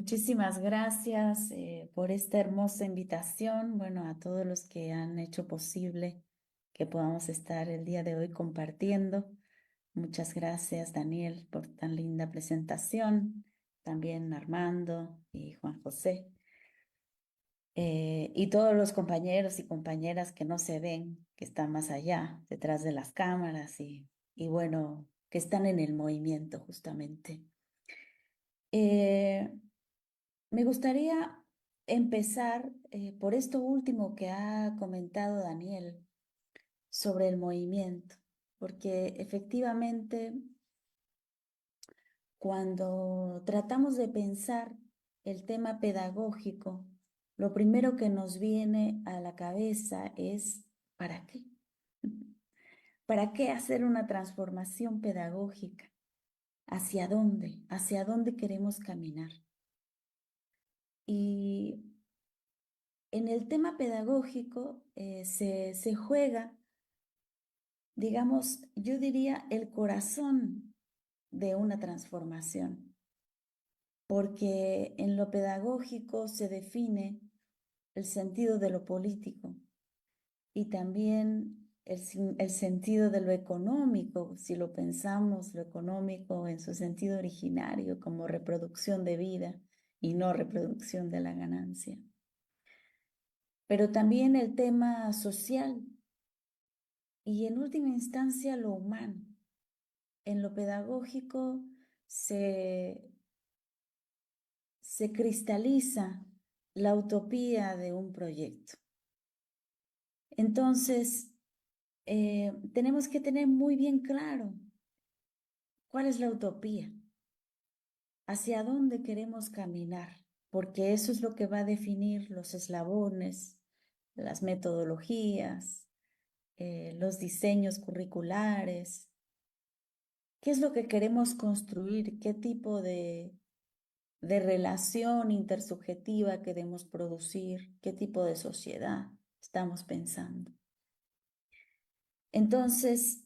Muchísimas gracias por esta hermosa invitación. Bueno, a todos los que han hecho posible que podamos estar el día de hoy compartiendo. Muchas gracias, Daniel, por tan linda presentación. También Armando y Juan José. Y todos los compañeros y compañeras que no se ven, que están más allá, detrás de las cámaras y bueno, que están en el movimiento justamente. Eh, Me gustaría empezar por esto último que ha comentado Daniel sobre el movimiento, porque efectivamente cuando tratamos de pensar el tema pedagógico, lo primero que nos viene a la cabeza es ¿para qué? ¿Para qué hacer una transformación pedagógica? ¿Hacia dónde? ¿Hacia dónde queremos caminar? Y en el tema pedagógico se juega, digamos, yo diría el corazón de una transformación, porque en lo pedagógico se define el sentido de lo político y también el sentido de lo económico, si lo pensamos, lo económico en su sentido originario como reproducción de vida y no reproducción de la ganancia. Pero también el tema social y en última instancia lo humano. En lo pedagógico se, se cristaliza la utopía de un proyecto. Entonces, tenemos que tener muy bien claro cuál es la utopía, hacia dónde queremos caminar, porque eso es lo que va a definir los eslabones, las metodologías, los diseños curriculares. ¿Qué es lo que queremos construir? ¿Qué tipo de relación intersubjetiva queremos producir? ¿Qué tipo de sociedad estamos pensando? Entonces,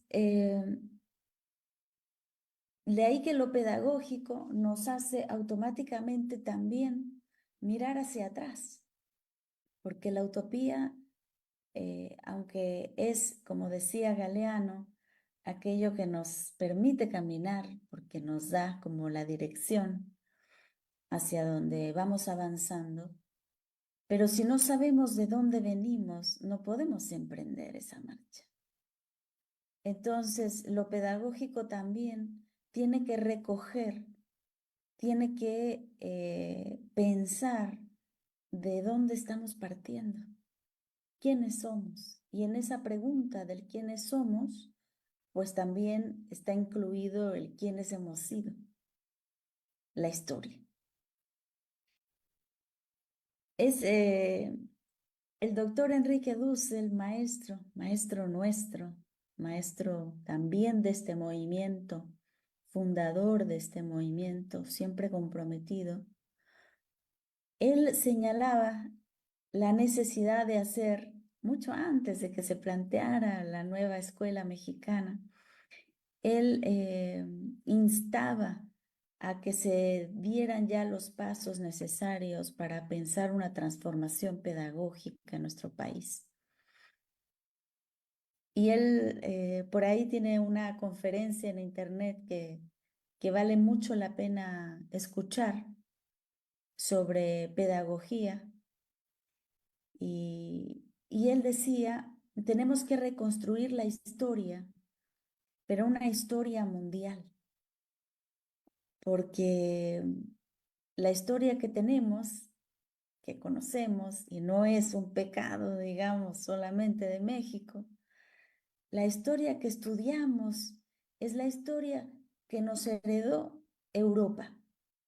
de ahí que lo pedagógico nos hace automáticamente también mirar hacia atrás, porque la utopía, aunque es, como decía Galeano, aquello que nos permite caminar, porque nos da como la dirección hacia donde vamos avanzando, pero si no sabemos de dónde venimos, no podemos emprender esa marcha. Entonces, lo pedagógico también tiene que recoger, tiene que pensar de dónde estamos partiendo, quiénes somos. Y en esa pregunta del quiénes somos, pues también está incluido el quiénes hemos sido, la historia. Es el doctor Enrique Dussel, maestro nuestro, maestro también de este movimiento, fundador de este movimiento, siempre comprometido. Él señalaba la necesidad de hacer, mucho antes de que se planteara la nueva escuela mexicana, él instaba a que se dieran ya los pasos necesarios para pensar una transformación pedagógica en nuestro país. Y él por ahí tiene una conferencia en internet que vale mucho la pena escuchar sobre pedagogía. Y él decía, tenemos que reconstruir la historia, pero una historia mundial, porque la historia que tenemos, que conocemos, y no es un pecado, digamos, solamente de México, la historia que estudiamos es la historia que nos heredó Europa,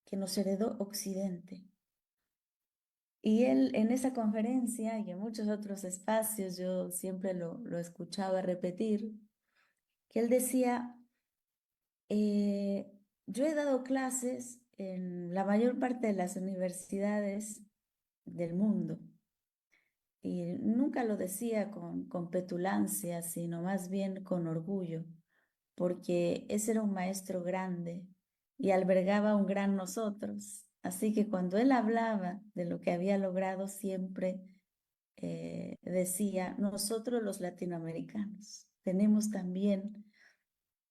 que nos heredó Occidente. Y él en esa conferencia y en muchos otros espacios, yo siempre lo escuchaba repetir, que él decía, eh, yo he dado clases en la mayor parte de las universidades del mundo y nunca lo decía con petulancia, sino más bien con orgullo, porque ese era un maestro grande y albergaba un gran nosotros. Así que cuando él hablaba de lo que había logrado, siempre decía, nosotros los latinoamericanos tenemos también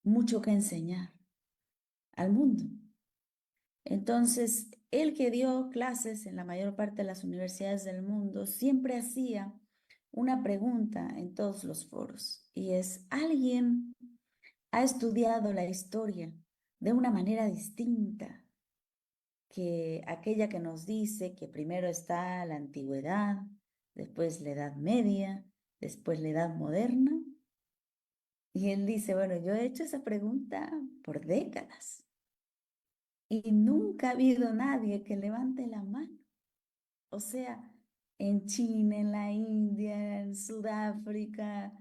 mucho que enseñar al mundo. Entonces, él que dio clases en la mayor parte de las universidades del mundo, siempre hacía una pregunta en todos los foros, y es, ¿alguien ha estudiado la historia de una manera distinta que aquella que nos dice que primero está la antigüedad, después la Edad Media, después la Edad Moderna? Y él dice, bueno, yo he hecho esa pregunta por décadas y nunca ha habido nadie que levante la mano. O sea, en China, en la India, en Sudáfrica,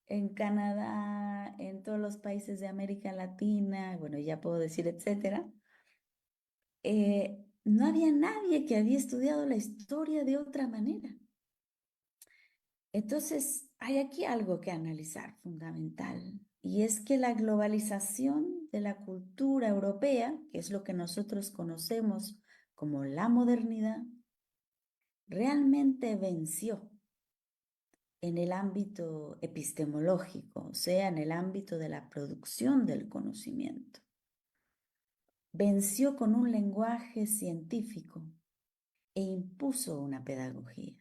en Canadá, en todos los países de América Latina, bueno, ya puedo decir, etcétera, no había nadie que había estudiado la historia de otra manera. Entonces, hay aquí algo que analizar fundamental, y es que la globalización de la cultura europea, que es lo que nosotros conocemos como la modernidad, realmente venció en el ámbito epistemológico, o sea, en el ámbito de la producción del conocimiento. Venció con un lenguaje científico e impuso una pedagogía.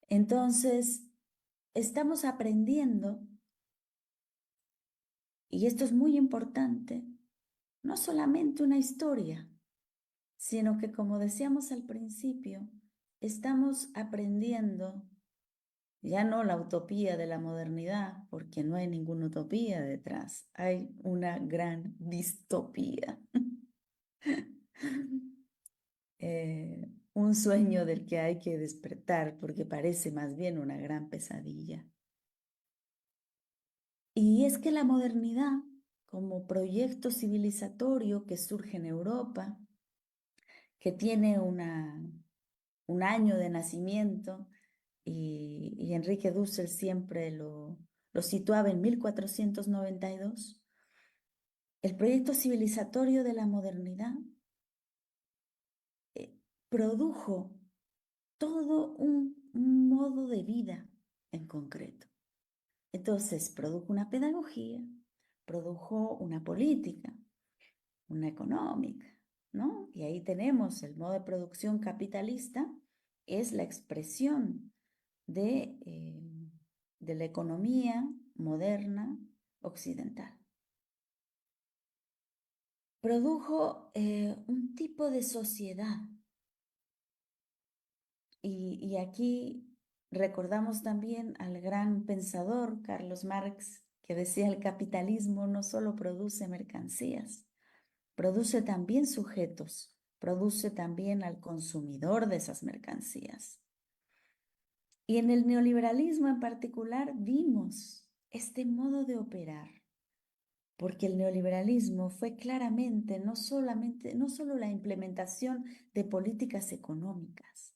Entonces, estamos aprendiendo, y esto es muy importante, no solamente una historia, sino que, como decíamos al principio, estamos aprendiendo ya no la utopía de la modernidad, porque no hay ninguna utopía detrás, hay una gran distopía. Un sueño del que hay que despertar porque parece más bien una gran pesadilla. Y es que la modernidad, como proyecto civilizatorio que surge en Europa, que tiene un año de nacimiento, y Enrique Dussel siempre lo situaba en 1492, el proyecto civilizatorio de la modernidad eh, produjo todo un modo de vida en concreto. Entonces, produjo una pedagogía, produjo una política, una económica, ¿no? Y ahí tenemos el modo de producción capitalista, es la expresión de la economía moderna occidental. Produjo un tipo de sociedad, y aquí recordamos también al gran pensador Carlos Marx, que decía el capitalismo no solo produce mercancías, produce también sujetos, produce también al consumidor de esas mercancías. Y en el neoliberalismo en particular vimos este modo de operar, porque el neoliberalismo fue claramente no solo la implementación de políticas económicas,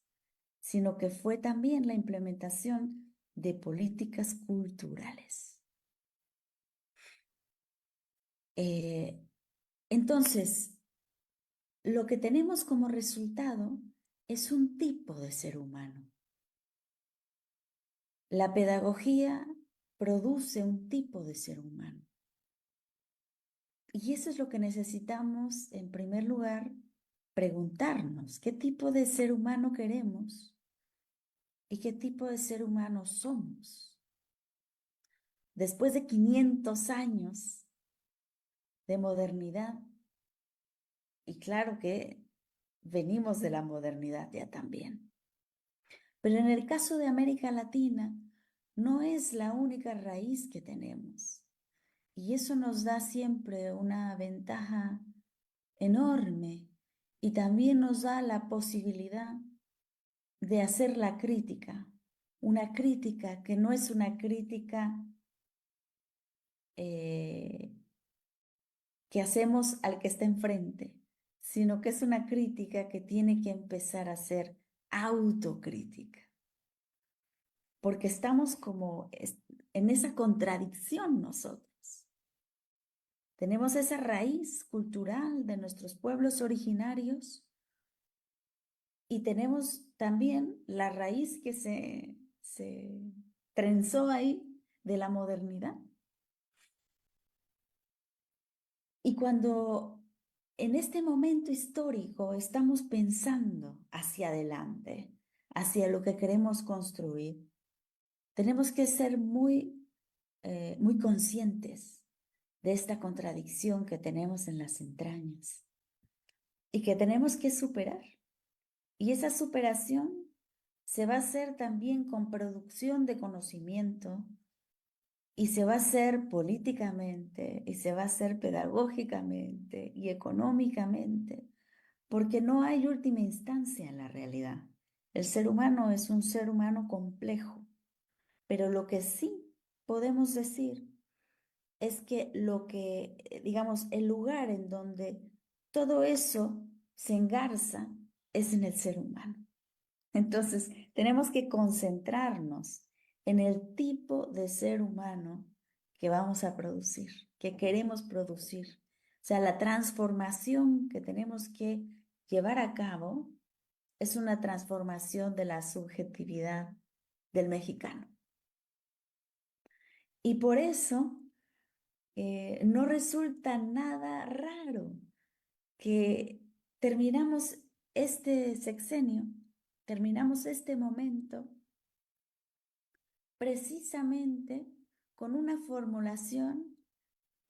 sino que fue también la implementación de políticas culturales. Eh, entonces, lo que tenemos como resultado es un tipo de ser humano. La pedagogía produce un tipo de ser humano. Y eso es lo que necesitamos, en primer lugar, preguntarnos: ¿qué tipo de ser humano queremos y qué tipo de ser humano somos? Después de 500 años de modernidad, y claro que venimos de la modernidad ya también, pero en el caso de América Latina no es la única raíz que tenemos, y eso nos da siempre una ventaja enorme, y también nos da la posibilidad de hacer la crítica, una crítica que no es una crítica eh, que hacemos al que está enfrente, sino que es una crítica que tiene que empezar a ser autocrítica, porque estamos como en esa contradicción nosotros. Tenemos esa raíz cultural de nuestros pueblos originarios y tenemos también la raíz que se trenzó ahí de la modernidad. Y cuando en este momento histórico estamos pensando hacia adelante, hacia lo que queremos construir, tenemos que ser muy conscientes de esta contradicción que tenemos en las entrañas y que tenemos que superar. Y esa superación se va a hacer también con producción de conocimiento y se va a hacer políticamente y se va a hacer pedagógicamente y económicamente, porque no hay última instancia en la realidad. El ser humano es un ser humano complejo, pero lo que sí podemos decir es que digamos, el lugar en donde todo eso se engarza es en el ser humano. Entonces, tenemos que concentrarnos en el tipo de ser humano que vamos a producir, que queremos producir. O sea, la transformación que tenemos que llevar a cabo es una transformación de la subjetividad del mexicano. Y por eso no resulta nada raro que terminamos este sexenio, terminamos este momento precisamente con una formulación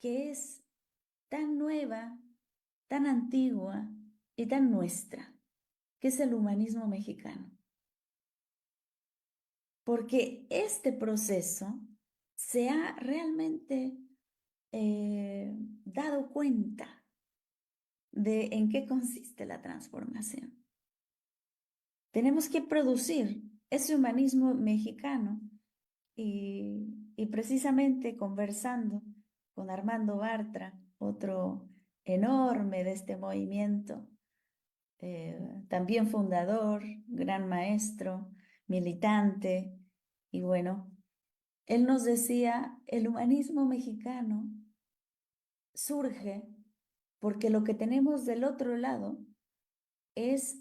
que es tan nueva, tan antigua y tan nuestra, que es el humanismo mexicano. Porque este proceso se ha realmente dado cuenta de en qué consiste la transformación. Tenemos que producir ese humanismo mexicano y precisamente conversando con Armando Bartra, otro enorme de este movimiento, también fundador, gran maestro, militante, y bueno, él nos decía, el humanismo mexicano surge porque lo que tenemos del otro lado es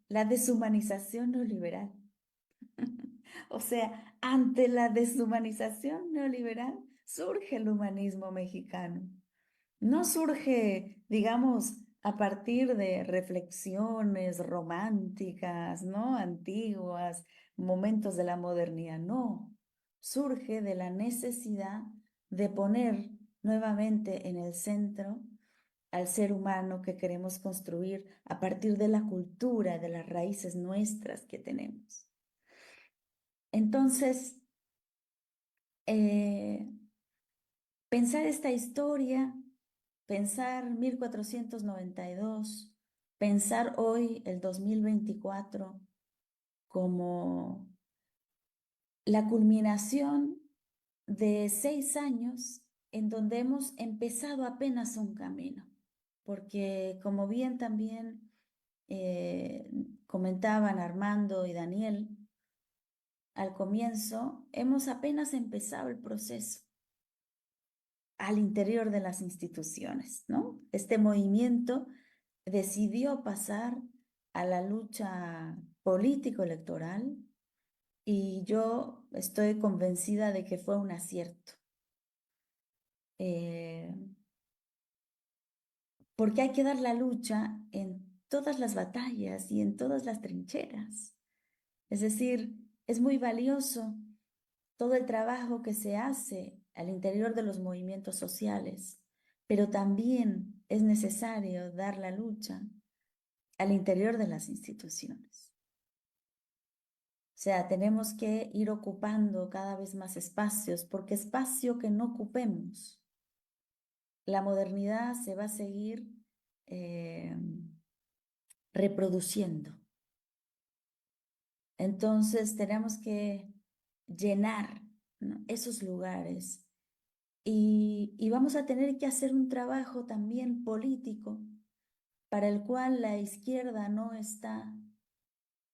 la deshumanización neoliberal. O sea, ante la deshumanización neoliberal surge el humanismo mexicano. No surge, digamos, a partir de reflexiones románticas, ¿no? Antiguas, momentos de la modernidad, no. Surge de la necesidad de poner nuevamente en el centro al ser humano que queremos construir a partir de la cultura, de las raíces nuestras que tenemos. Entonces, eh, pensar esta historia, pensar 1492, pensar hoy el 2024 como la culminación de 6 años en donde hemos empezado apenas un camino, porque como bien también comentaban Armando y Daniel, al comienzo hemos apenas empezado el proceso al interior de las instituciones, ¿no? Este movimiento decidió pasar a la lucha político-electoral y yo estoy convencida de que fue un acierto. Eh, Porque hay que dar la lucha en todas las batallas y en todas las trincheras. Es decir, es muy valioso todo el trabajo que se hace al interior de los movimientos sociales, pero también es necesario dar la lucha al interior de las instituciones. O sea, tenemos que ir ocupando cada vez más espacios, porque espacio que no ocupemos, la modernidad se va a seguir eh, reproduciendo. Entonces tenemos que llenar, ¿no?, esos lugares y vamos a tener que hacer un trabajo también político para el cual la izquierda no está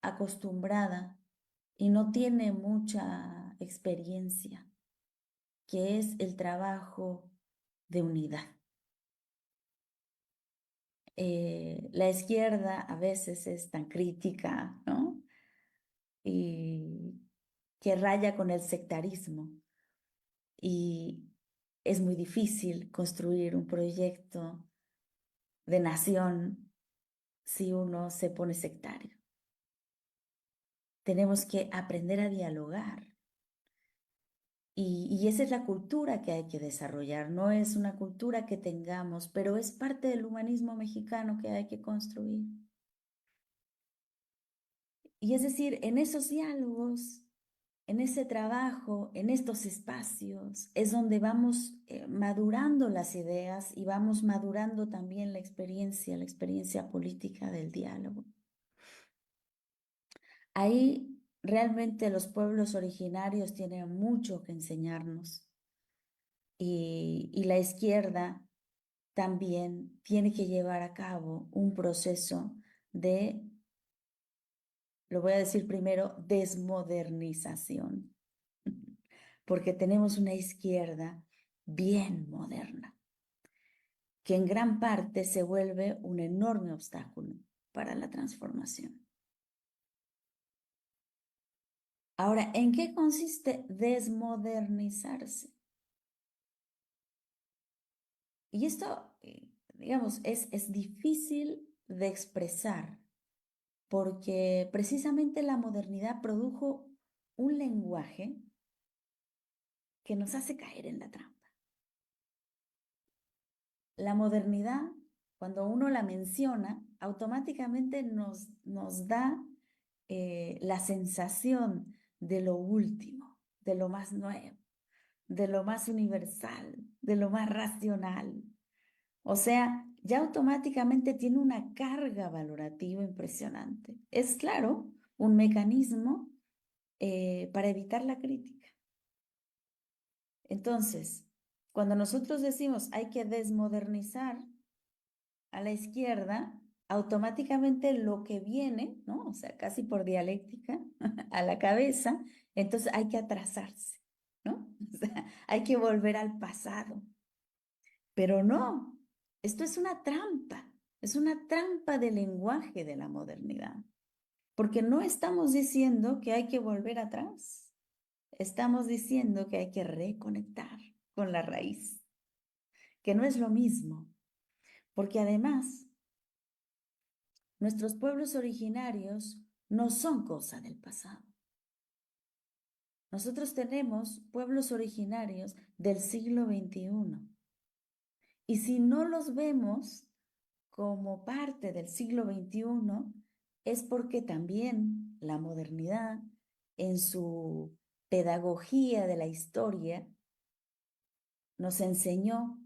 acostumbrada y no tiene mucha experiencia, que es el trabajo de unidad. La izquierda a veces es tan crítica, ¿no? Y que raya con el sectarismo. Y es muy difícil construir un proyecto de nación si uno se pone sectario. Tenemos que aprender a dialogar. Y esa es la cultura que hay que desarrollar. No es una cultura que tengamos, pero es parte del humanismo mexicano que hay que construir. Y es decir, en esos diálogos, en ese trabajo, en estos espacios, es donde vamos madurando las ideas y vamos madurando también la experiencia política del diálogo. Ahí realmente los pueblos originarios tienen mucho que enseñarnos y la izquierda también tiene que llevar a cabo un proceso de, lo voy a decir primero, desmodernización, porque tenemos una izquierda bien moderna, que en gran parte se vuelve un enorme obstáculo para la transformación. Ahora, ¿en qué consiste desmodernizarse? Y esto, digamos, es difícil de expresar porque precisamente la modernidad produjo un lenguaje que nos hace caer en la trampa. La modernidad, cuando uno la menciona, automáticamente nos da la sensación de lo último, de lo más nuevo, de lo más universal, de lo más racional. O sea, ya automáticamente tiene una carga valorativa impresionante. Es claro, un mecanismo para evitar la crítica. Entonces, cuando nosotros decimos hay que desmodernizar a la izquierda, automáticamente lo que viene, ¿no? O sea, casi por dialéctica, a la cabeza, entonces hay que atrasarse, ¿no? O sea, hay que volver al pasado. Pero no, esto es una trampa de lenguaje de la modernidad, porque no estamos diciendo que hay que volver atrás, estamos diciendo que hay que reconectar con la raíz, que no es lo mismo, porque además nuestros pueblos originarios no son cosa del pasado. Nosotros tenemos pueblos originarios del siglo XXI. Y si no los vemos como parte del siglo XXI, es porque también la modernidad, en su pedagogía de la historia, nos enseñó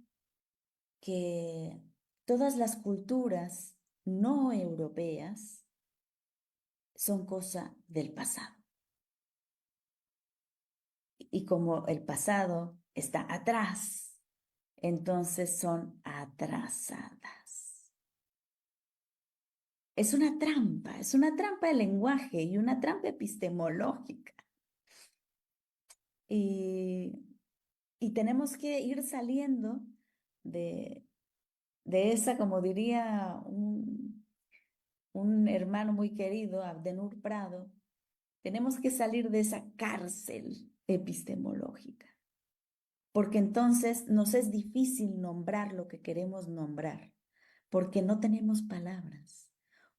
que todas las culturas no europeas son cosa del pasado. Y como el pasado está atrás, entonces son atrasadas. Es una trampa de lenguaje y una trampa epistemológica. Y, y tenemos que ir saliendo de esa, como diría un hermano muy querido, Abdenur Prado, tenemos que salir de esa cárcel epistemológica, porque entonces nos es difícil nombrar lo que queremos nombrar, porque no tenemos palabras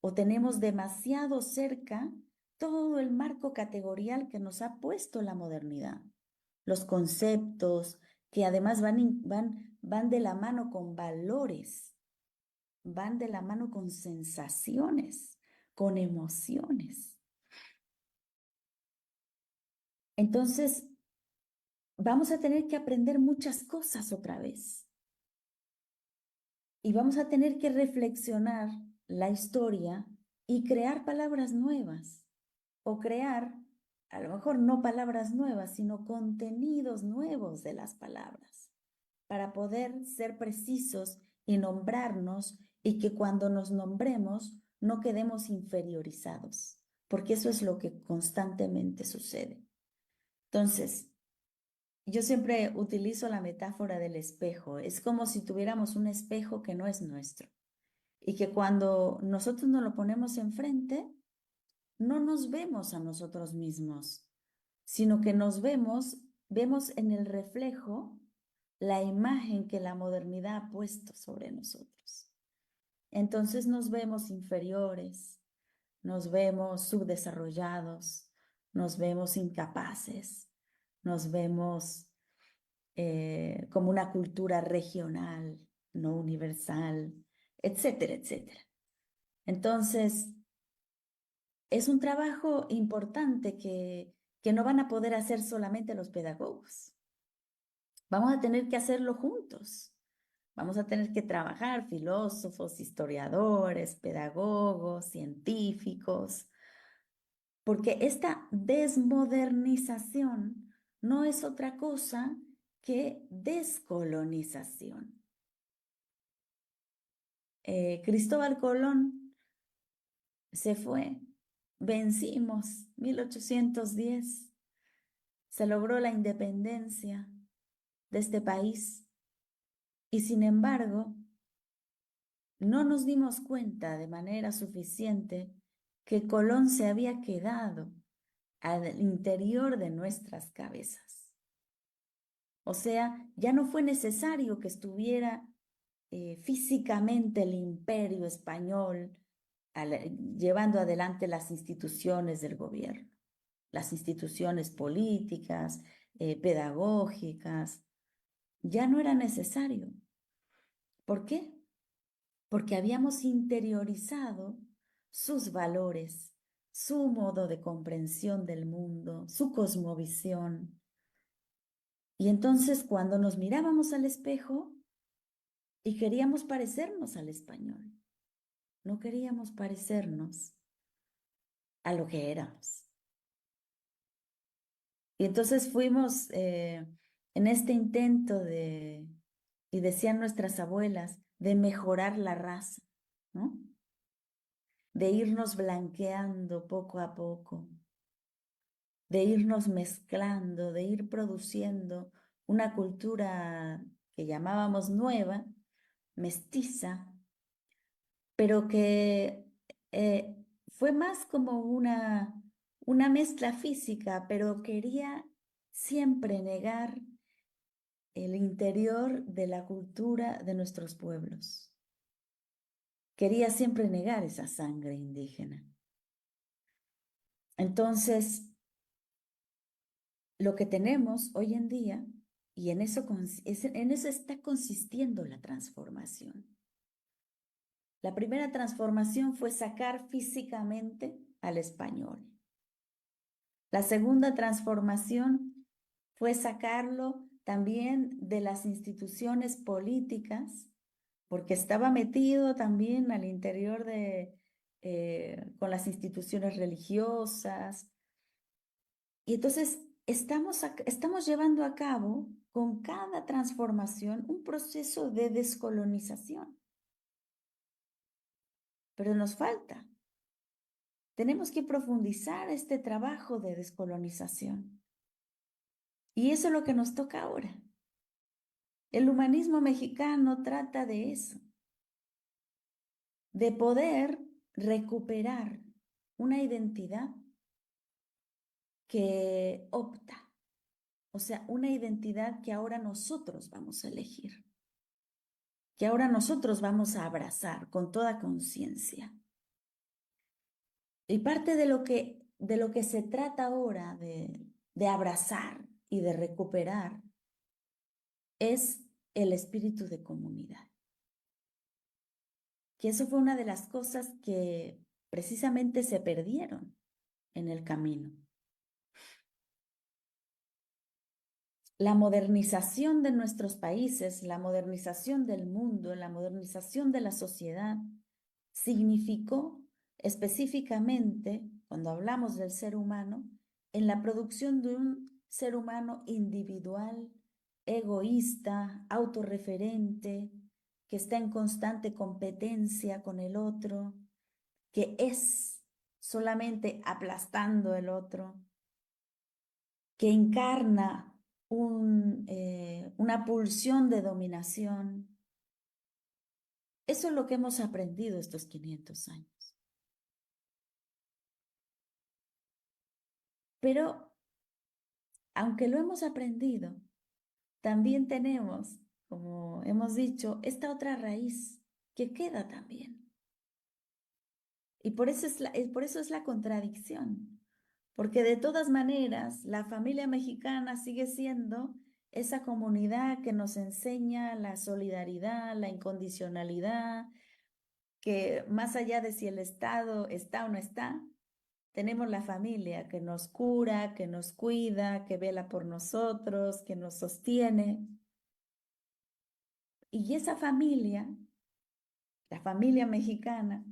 o tenemos demasiado cerca todo el marco categorial que nos ha puesto la modernidad, los conceptos que además van de la mano con valores, van de la mano con sensaciones, con emociones. Entonces, vamos a tener que aprender muchas cosas otra vez y vamos a tener que reflexionar la historia y crear palabras nuevas o crear, a lo mejor no palabras nuevas, sino contenidos nuevos de las palabras para poder ser precisos y nombrarnos y que cuando nos nombremos no quedemos inferiorizados, porque eso es lo que constantemente sucede. Entonces, yo siempre utilizo la metáfora del espejo. Es como si tuviéramos un espejo que no es nuestro y que cuando nosotros nos lo ponemos enfrente, no nos vemos a nosotros mismos, sino que vemos en el reflejo la imagen que la modernidad ha puesto sobre nosotros. Entonces nos vemos inferiores, nos vemos subdesarrollados, nos vemos incapaces, nos vemos como una cultura regional, no universal, etcétera, etcétera. Entonces, es un trabajo importante que no van a poder hacer solamente los pedagogos. Vamos a tener que hacerlo juntos. Vamos a tener que trabajar filósofos, historiadores, pedagogos, científicos, porque esta desmodernización no es otra cosa que descolonización. Cristóbal Colón se fue, vencimos 1810, se logró la independencia de este país y sin embargo no nos dimos cuenta de manera suficiente que Colón se había quedado al interior de nuestras cabezas. O sea, ya no fue necesario que estuviera físicamente el imperio español llevando adelante las instituciones del gobierno, las instituciones políticas, pedagógicas. Ya no era necesario. ¿Por qué? Porque habíamos interiorizado sus valores, su modo de comprensión del mundo, su cosmovisión. Y entonces cuando nos mirábamos al espejo y queríamos parecernos al español, no queríamos parecernos a lo que éramos. Y entonces fuimos en este intento y decían nuestras abuelas, de mejorar la raza, ¿no? De irnos blanqueando poco a poco, de irnos mezclando, de ir produciendo una cultura que llamábamos nueva, mestiza, pero que fue más como una mezcla física, pero quería siempre negar el interior de la cultura de nuestros pueblos. Quería siempre negar esa sangre indígena. Entonces, lo que tenemos hoy en día, y en eso está consistiendo la transformación. La primera transformación fue sacar físicamente al español. La segunda transformación fue sacarlo también de las instituciones políticas, porque estaba metido también al interior con las instituciones religiosas. Y entonces estamos llevando a cabo con cada transformación un proceso de descolonización. Pero nos falta. Tenemos que profundizar este trabajo de descolonización. Y eso es lo que nos toca ahora. El humanismo mexicano trata de eso, de poder recuperar una identidad que opta, o sea, una identidad que ahora nosotros vamos a elegir, que ahora nosotros vamos a abrazar con toda conciencia. Y parte de lo que se trata ahora de abrazar y de recuperar es el espíritu de comunidad. Que eso fue una de las cosas que precisamente se perdieron en el camino. La modernización de nuestros países, la modernización del mundo, la modernización de la sociedad, significó específicamente, cuando hablamos del ser humano, en la producción de un ser humano individual, egoísta, autorreferente, que está en constante competencia con el otro, que es solamente aplastando el otro, que encarna una pulsión de dominación. Eso es lo que hemos aprendido estos 500 años. Pero, aunque lo hemos aprendido, también tenemos, como hemos dicho, esta otra raíz que queda también. Y por eso es la contradicción, porque de todas maneras la familia mexicana sigue siendo esa comunidad que nos enseña la solidaridad, la incondicionalidad, que más allá de si el Estado está o no está, tenemos la familia que nos cura, que nos cuida, que vela por nosotros, que nos sostiene. Y esa familia, la familia mexicana,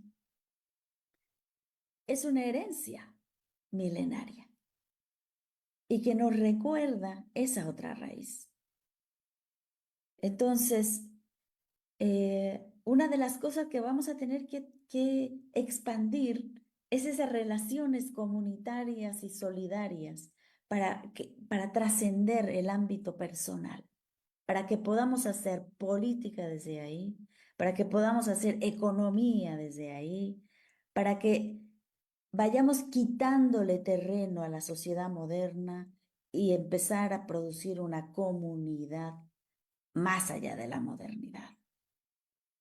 es una herencia milenaria y que nos recuerda esa otra raíz. Entonces, una de las cosas que vamos a tener que expandir es esas relaciones comunitarias y solidarias para trascender el ámbito personal, para que podamos hacer política desde ahí, para que podamos hacer economía desde ahí, para que vayamos quitándole terreno a la sociedad moderna y empezar a producir una comunidad más allá de la modernidad.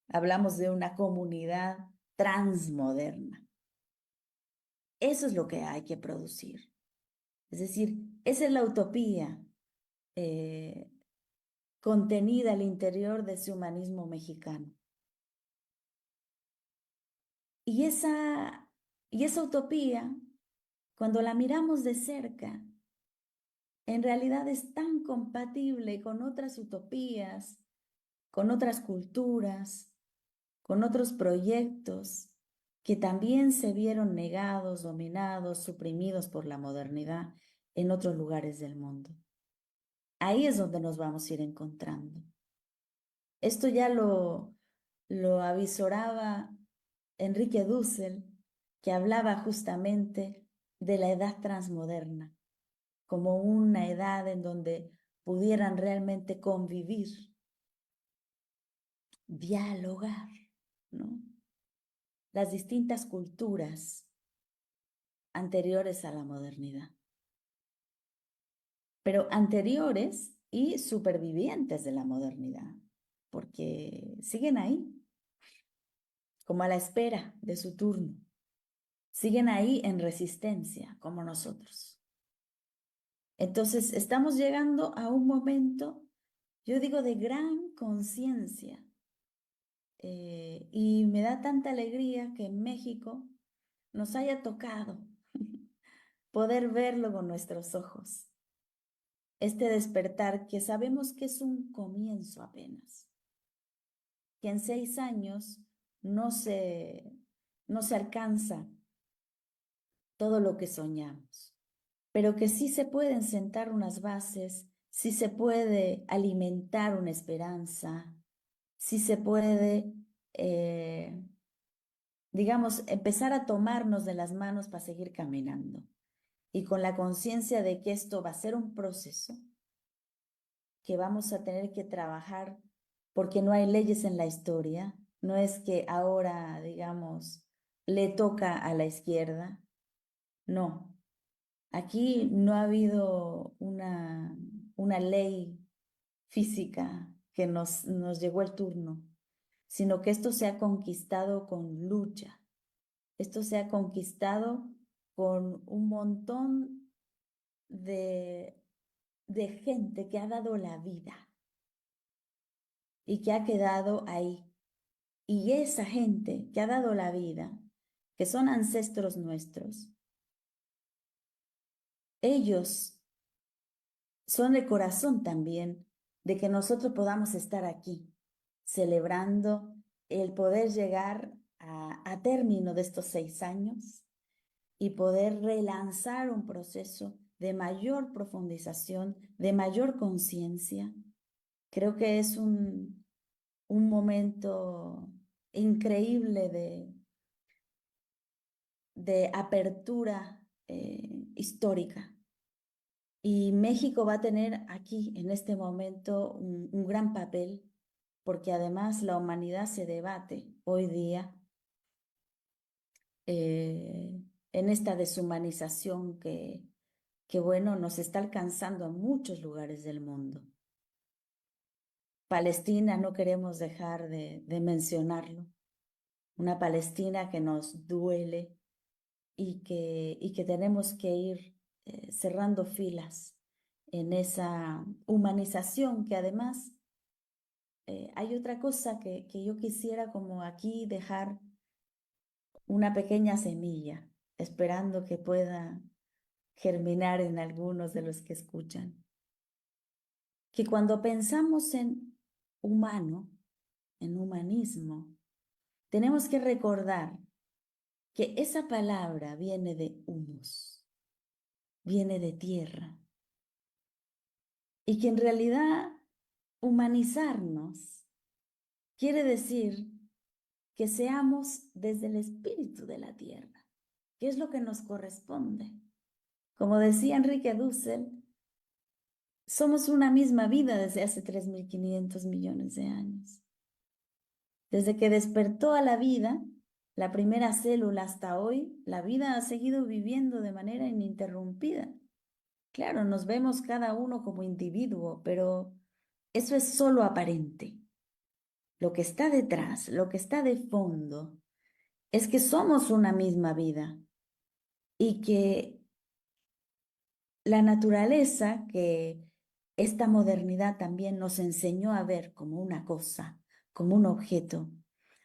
Hablamos de una comunidad transmoderna. Eso es lo que hay que producir. Es decir, esa es la utopía eh, contenida al interior de ese humanismo mexicano. Y y esa utopía, cuando la miramos de cerca, en realidad es tan compatible con otras utopías, con otras culturas, con otros proyectos que también se vieron negados, dominados, suprimidos por la modernidad en otros lugares del mundo. Ahí es donde nos vamos a ir encontrando. Esto ya lo avisoraba Enrique Dussel, que hablaba justamente de la edad transmoderna, como una edad en donde pudieran realmente convivir, dialogar, ¿no? Las distintas culturas anteriores a la modernidad, pero anteriores y supervivientes de la modernidad, porque siguen ahí, como a la espera de su turno, siguen ahí en resistencia, como nosotros. Entonces, estamos llegando a un momento, yo digo, de gran conciencia. Y me da tanta alegría que en México nos haya tocado poder verlo con nuestros ojos. Este despertar que sabemos que es un comienzo apenas, que en 6 años no no se alcanza todo lo que soñamos, pero que sí se pueden sentar unas bases, sí se puede alimentar una esperanza, sí se puede, digamos, empezar a tomarnos de las manos para seguir caminando y con la conciencia de que esto va a ser un proceso que vamos a tener que trabajar porque no hay leyes en la historia, no es que ahora, digamos, le toca a la izquierda, no. Aquí no ha habido una ley física que nos llegó el turno, sino que esto se ha conquistado con lucha, esto se ha conquistado con un montón de, de gente que ha dado la vida y que ha quedado ahí. Y esa gente que ha dado la vida, que son ancestros nuestros, ellos son el corazón también de que nosotros podamos estar aquí, celebrando el poder llegar a término de estos 6 años y poder relanzar un proceso de mayor profundización, de mayor conciencia. Creo que es un momento increíble de apertura histórica Y México va a tener aquí, en este momento, un gran papel, porque además la humanidad se debate hoy día eh, en esta deshumanización que, bueno, nos está alcanzando en muchos lugares del mundo. Palestina, no queremos dejar de mencionarlo, una Palestina que nos duele y que tenemos que ir cerrando filas en esa humanización que además hay otra cosa que yo quisiera como aquí dejar una pequeña semilla, esperando que pueda germinar en algunos de los que escuchan. Que cuando pensamos en humano, en humanismo, tenemos que recordar que esa palabra viene de humus, viene de tierra, y que en realidad humanizarnos quiere decir que seamos desde el espíritu de la tierra, que es lo que nos corresponde. Como decía Enrique Dussel, somos una misma vida desde hace 3.500 millones de años. Desde que despertó a la vida, la primera célula hasta hoy, la vida ha seguido viviendo de manera ininterrumpida. Claro, nos vemos cada uno como individuo, pero eso es solo aparente. Lo que está detrás, lo que está de fondo, es que somos una misma vida y que la naturaleza, que esta modernidad también nos enseñó a ver como una cosa, como un objeto.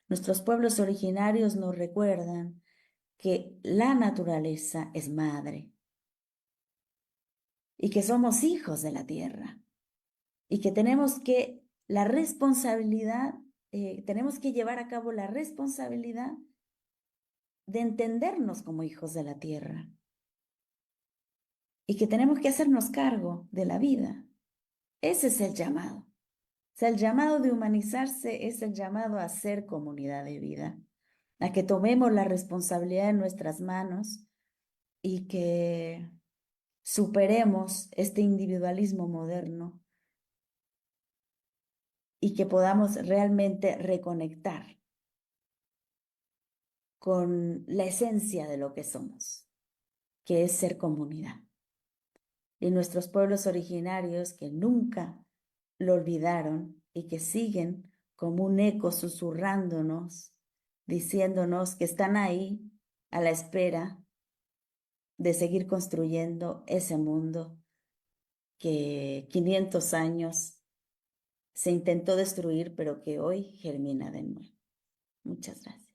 Nuestros pueblos originarios nos recuerdan que la naturaleza es madre y que somos hijos de la tierra y que tenemos que la responsabilidad, tenemos que llevar a cabo la responsabilidad de entendernos como hijos de la tierra y que tenemos que hacernos cargo de la vida. Ese es el llamado. O sea, el llamado de humanizarse es el llamado a ser comunidad de vida, a que tomemos la responsabilidad en nuestras manos y que superemos este individualismo moderno y que podamos realmente reconectar con la esencia de lo que somos, que es ser comunidad. Y nuestros pueblos originarios que nunca lo olvidaron y que siguen como un eco susurrándonos, diciéndonos que están ahí a la espera de seguir construyendo ese mundo que 500 años se intentó destruir, pero que hoy germina de nuevo. Muchas gracias.